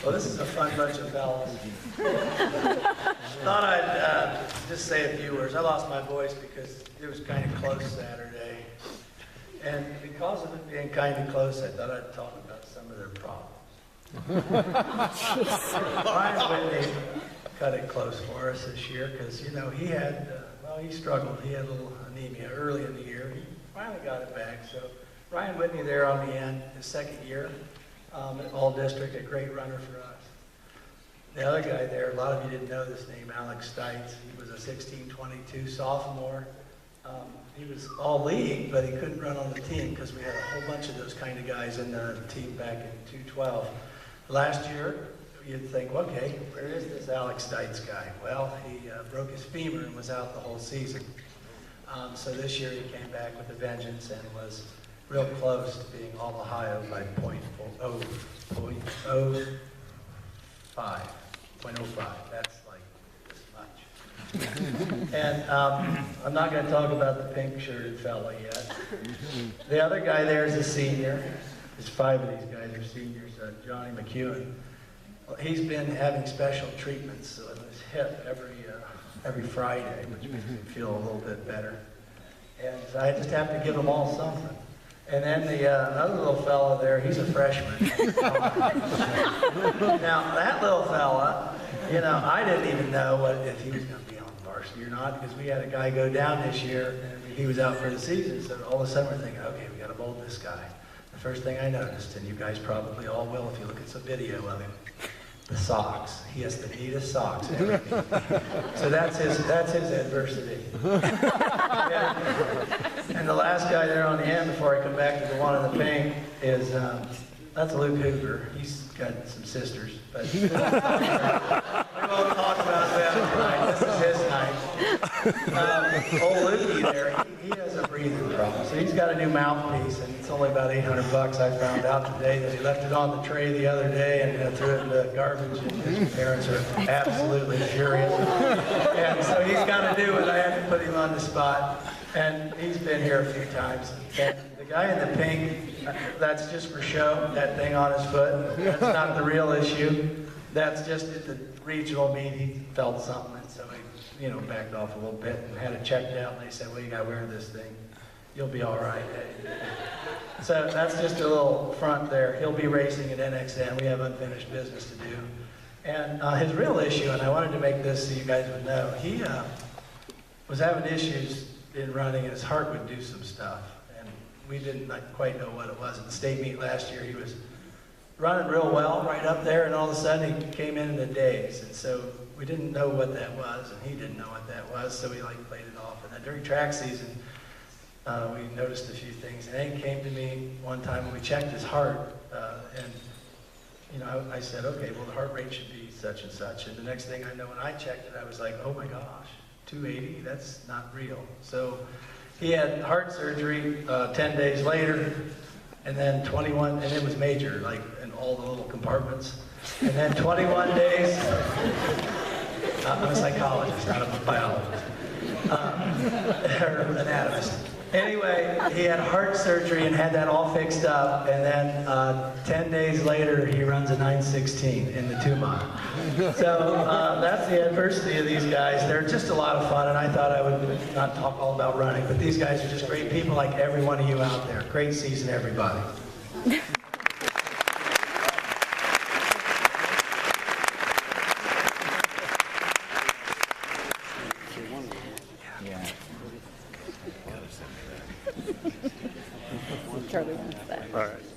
Well, this is a fun bunch of fellas. Thought I'd just say a few words. I lost my voice because it was kind of close Saturday. And because of it being kind of close, I thought I'd talk about some of their problems. Ryan Whitney cut it close for us this year because, you know, he had, he struggled. He had a little anemia early in the year. He finally got it back. So Ryan Whitney there on the end, his second year, all district, a great runner for us. The other guy there, a lot of you didn't know this name, Alex Stites. He was a 16-22 sophomore. He was all league, but he couldn't run on the team because we had a whole bunch of those kind of guys in the team back in 212. Last year, you'd think, okay, where is this Alex Stites guy? Well, he broke his femur and was out the whole season. So this year he came back with a vengeance and was real close to being all Ohio by .05. That's like this much. And I'm not going to talk about the pink-shirted fella yet. The other guy there is a senior. There's 5 of these guys are seniors. Johnny McEwen. Well, he's been having special treatments on his hip every Friday, which makes me feel a little bit better. And so I just have to give them all something. And then the other little fella there, he's a freshman. Now, that little fella, you know, I didn't even know if he was going to be on varsity or not, because we had a guy go down this year, and he was out for the season, so all of a sudden we're thinking, okay, we got to mold this guy. The first thing I noticed, and you guys probably all will if you look at some video of him, the socks. He has the neatest socks ever. So that's his adversity. And the last guy there on the end, before I come back to the one in the pink, is that's Luke Hoover. He's got some sisters, but we won't talk about that tonight. This is his night. Old Lukey there, he has a breathing problem, so he's got a new mouthpiece, and it's only about $800. I found out today that he left it on the tray the other day and threw it in the garbage, and his parents are absolutely furious. And so he's got to do it. I had to put him on the spot, and he's been here a few times. And the guy in the pink, that's just for show, that thing on his foot. That's not the real issue. That's just at the regional meet, he felt something, and so he, you know, backed off a little bit and had it checked out, and they said, well, you got to wear this thing. You'll be all right. So that's just a little front there. He'll be racing at NXN. We have unfinished business to do. And his real issue, and I wanted to make this so you guys would know, he was having issues in running, and his heart would do some stuff. And we didn't quite know what it was. At the state meet last year, he was running real well right up there, and all of a sudden he came in a daze. And so we didn't know what that was, and he didn't know what that was, so we played it off. And then during track season, we noticed a few things. And then he came to me one time when we checked his heart, and you know, I said, okay, well, the heart rate should be such and such. And the next thing I know, when I checked it, I was like, oh my gosh, 280, that's not real. So he had heart surgery 10 days later, and then 21, and it was major, like in all the little compartments. And then 21 days, I'm a psychologist, not a biologist, or anatomist. Anyway, he had heart surgery and had that all fixed up, and then 10 days later, he runs a 9:16 in the 2 mile. So that's the adversity of these guys. They're just a lot of fun, and I thought I would not talk all about running, but these guys are just great people like every one of you out there. Great season, everybody. Charlie wants that. All right.